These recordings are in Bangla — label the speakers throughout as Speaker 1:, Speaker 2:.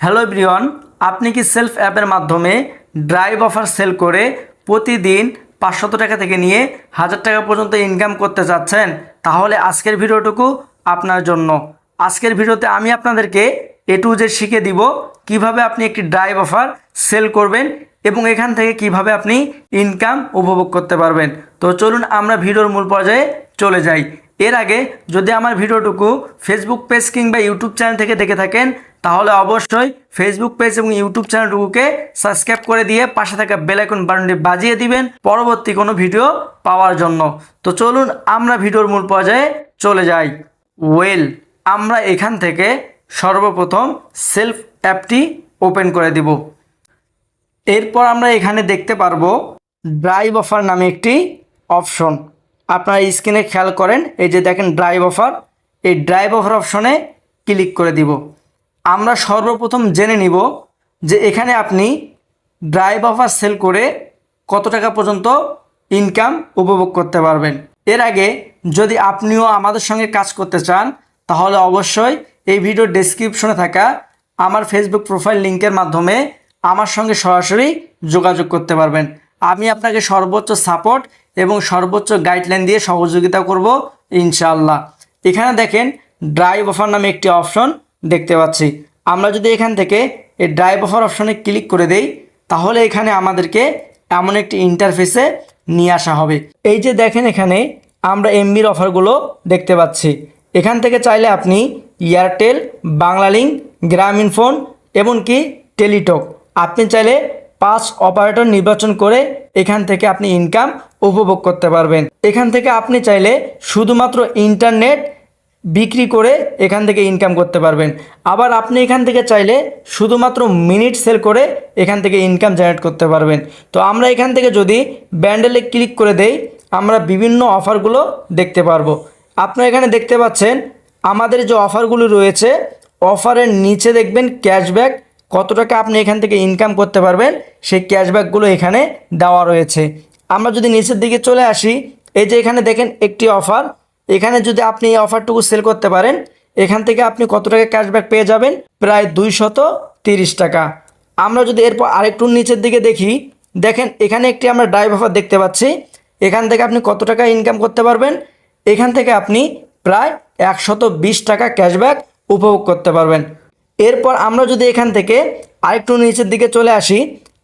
Speaker 1: হ্যালো এভরিওয়ান, আপনি কি সেলফ অ্যাপের মাধ্যমে ড্রাইভ অফার সেল করে প্রতিদিন 500 টাকা থেকে নিয়ে 1000 টাকা পর্যন্ত ইনকাম করতে চাচ্ছেন? তাহলে আজকের ভিডিওটুকু আপনার জন্য। আজকের ভিডিওতে আমি আপনাদেরকে A to Z শিখিয়ে দিব কিভাবে আপনি একটি ড্রাইভ অফার সেল করবেন এবং এখান থেকে কিভাবে আপনি ইনকাম উপভোগ করতে পারবেন। তো চলুন আমরা ভিডিওর মূল পর্যায়ে চলে যাই। এর আগে যদি আমার ভিডিওটুকু ফেসবুক পেজ কিংবা ইউটিউব চ্যানেল থেকে দেখে থাকেন তাহলে অবশ্যই ফেসবুক পেজ এবং ইউটিউব চ্যানেলটুকুকে সাবস্ক্রাইব করে দিয়ে পাশে থাকা বেল আইকন বাটনটি বাজিয়ে দিবেন পরবর্তী কোনো ভিডিও পাওয়ার জন্য। তো চলুন আমরা ভিডিওর মূল পর্যায়ে চলে যাই। আমরা এখান থেকে সর্বপ্রথম সেলফ অ্যাপটি ওপেন করে দিব। এরপর আমরা এখানে দেখতে পারবো ড্রাইভ অফার নামে একটি অপশন। আপনারা স্ক্রিনে খেয়াল করেন, এই যে দেখেন ড্রাইভ অফার, এই ড্রাইভ অফার অপশনে ক্লিক করে দিব। আমরা সর্বপ্রথম জেনে নিব যে এখানে আপনি ড্রাইভ অফার সেল করে কত টাকা পর্যন্ত ইনকাম উপভোগ করতে পারবেন। এর আগে যদি আপনিও আমাদের সঙ্গে কাজ করতে চান তাহলে অবশ্যই এই ভিডিওর ডেসক্রিপশনে থাকা আমার ফেসবুক প্রোফাইল লিঙ্কের মাধ্যমে আমার সঙ্গে সরাসরি যোগাযোগ করতে পারবেন। আমি আপনাকে সর্বোচ্চ সাপোর্ট এবং সর্বোচ্চ গাইডলাইন দিয়ে সহযোগিতা করব ইনশাআল্লাহ। এখানে দেখেন ড্রাইভ অফার নামে একটি অপশন দেখতে পাচ্ছি। আমরা যদি এখান থেকে এই ড্রাইভ অফার অপশনে ক্লিক করে দেই তাহলে এখানে আমাদেরকে এমন একটি ইন্টারফেসে নিয়ে আসা হবে। এই যে দেখেন এখানে আমরা এমবির অফারগুলো দেখতে পাচ্ছি। এখান থেকে চাইলে আপনি এয়ারটেল, বাংলালিংক, গ্রামীণফোন এমনকি টেলিটক আপনি চাইলে 5 অপারেটর নির্বাচন করে এখান থেকে আপনি ইনকাম উপভোগ করতে পারবেন। এখান থেকে আপনি চাইলে শুধুমাত্র ইন্টারনেট বিক্রি করে এখান থেকে ইনকাম করতে পারবেন। আবার আপনি এখান থেকে চাইলে শুধুমাত্র মিনিট সেল করে এখান থেকে ইনকাম জেনারেট করতে পারবেন। তো আমরা এখান থেকে যদি ব্যান্ডেলে ক্লিক করে দেই আমরা বিভিন্ন অফারগুলো দেখতে পারবো। আপনারা এখানে দেখতে পাচ্ছেন আমাদের যে অফারগুলো রয়েছে, অফারের নিচে দেখবেন ক্যাশব্যাক, কত টাকা আপনি এখান থেকে ইনকাম করতে পারবেন সেই ক্যাশব্যাকগুলো এখানে দেওয়া রয়েছে। আমরা যদি নিচের দিকে চলে আসি, এই যে এখানে দেখেন একটি অফার, এখানে যদি আপনি এই অফারটুকু সেল করতে পারেন এখান থেকে আপনি কত টাকা ক্যাশব্যাক পেয়ে যাবেন, প্রায় 230 টাকা। আমরা যদি এরপর আরেকটু নিচের দিকে দেখি, দেখেন এখানে একটি আমরা ড্রাইভ অফার দেখতে পাচ্ছি। এখান থেকে আপনি কত টাকা ইনকাম করতে পারবেন, এখান থেকে আপনি প্রায় 120 টাকা ক্যাশব্যাক উপভোগ করতে পারবেন। এরপর আমরা যদি এখান থেকে আরেকটু নিচের দিকে চলে আসি,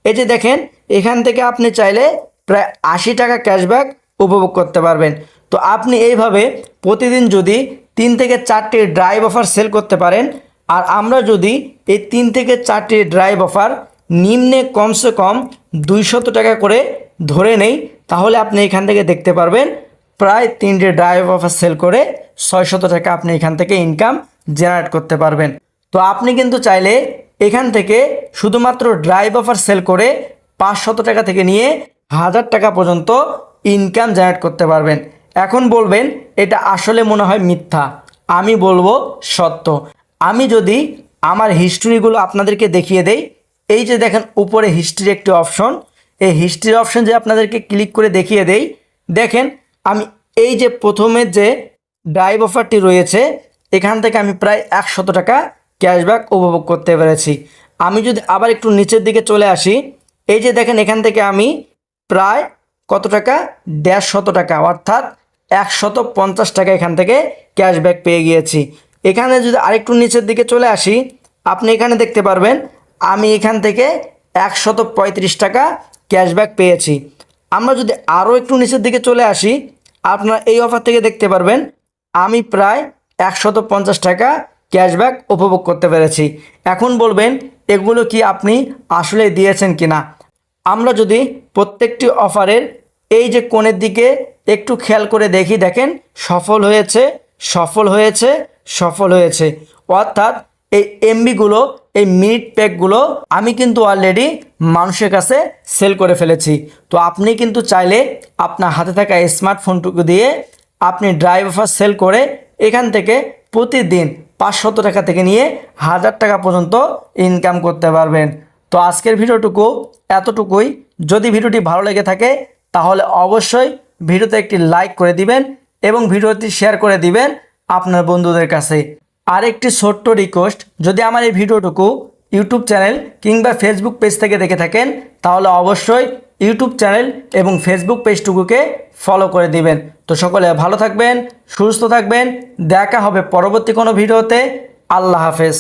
Speaker 1: এই যে দেখেন এখান থেকে আপনি চাইলে প্রায় 80 টাকা ক্যাশব্যাক উপভোগ করতে পারবেন। তো আপনি এইভাবে প্রতিদিন যদি 3 থেকে 4টি ড্রাইভ অফার সেল করতে পারেন, আর আমরা যদি এই 3 থেকে 4টি ড্রাইভ অফার নিম্নে কমসে কম 200 টাকা করে ধরে নেই তাহলে আপনি এখান থেকে দেখতে পারবেন প্রায় 3টি ড্রাইভ অফার সেল করে 600 টাকা আপনি এখান থেকে ইনকাম জেনারেট করতে পারবেন। তো আপনি কিন্তু চাইলে এখান থেকে শুধুমাত্র ড্রাইভ অফার সেল করে 500 টাকা থেকে নিয়ে 1000 টাকা পর্যন্ত ইনকাম জেনারেট করতে পারবেন। এখন বলবেন এটা আসলে মনে হয় মিথ্যা, আমি বলবো সত্য। আমি যদি আমার হিস্ট্রিগুলো আপনাদেরকে দেখিয়ে দেই, এই যে দেখেন উপরে হিস্ট্রি একটি অপশন, এই হিস্ট্রি অপশন যে আপনাদেরকে ক্লিক করে দেখিয়ে দেই, দেখেন আমি এই যে প্রথমে যে ড্রাইভ অফারটি রয়েছে এখান থেকে আমি প্রায় 100 টাকা ক্যাশব্যাক উপভোগ করতে পেরেছি। আমি যদি আবার একটু নিচের দিকে চলে আসি, এই যে দেখেন এখান থেকে আমি প্রায় কত টাকা, 150 টাকা অর্থাৎ 150 টাকা এখান থেকে ক্যাশব্যাক পেয়ে গিয়েছি। এখানে যদি আরেকটু নিচের দিকে চলে আসি আপনি এখানে দেখতে পারবেন আমি এখান থেকে 135 টাকা ক্যাশব্যাক পেয়েছি। আমরা যদি আরও একটু নিচের দিকে চলে আসি আপনারা এই অফার থেকে দেখতে পারবেন আমি প্রায় 150 টাকা ক্যাশব্যাক উপভোগ করতে পেরেছি। এখন বলবেন এগুলো কি আপনি আসলে দিয়েছেন কিনা। আমরা যদি প্রত্যেকটি অফারের এই যে কোণের দিকে একটু খেয়াল করে দেখি, দেখেন সফল হয়েছে, সফল হয়েছে, সফল হয়েছে, অর্থাৎ এই এমবিগুলো, এই মিনিট প্যাকগুলো আমি কিন্তু অলরেডি মানুষের কাছে সেল করে ফেলেছি। তো আপনি কিন্তু চাইলে আপনার হাতে থাকা স্মার্টফোনটুকু দিয়ে আপনি ড্রাইভ অফার সেল করে এখান থেকে প্রতিদিন 500 টাকা থেকে নিয়ে 1000 টাকা পর্যন্ত ইনকাম করতে পারবেন। তো আজকের ভিডিওটুকু এতটুকুই। যদি ভিডিওটি ভালো লেগে থাকে তাহলে অবশ্যই ভিডিওতে একটি লাইক করে দিবেন এবং ভিডিওটি শেয়ার করে দিবেন আপনার বন্ধুদের কাছে। আরেকটি ছোট্ট রিকোয়েস্ট, যদি আমার এই ভিডিওটুকু ইউটিউব চ্যানেল কিংবা ফেসবুক পেজ থেকে দেখে থাকেন তাহলে অবশ্যই ইউটিউব চ্যানেল এবং ফেসবুক পেজটুকুকে ফলো করে দিবেন। তো সকলে ভালো থাকবেন, সুস্থ থাকবেন, দেখা হবে পরবর্তী কোনো ভিডিওতে। আল্লাহ হাফেজ।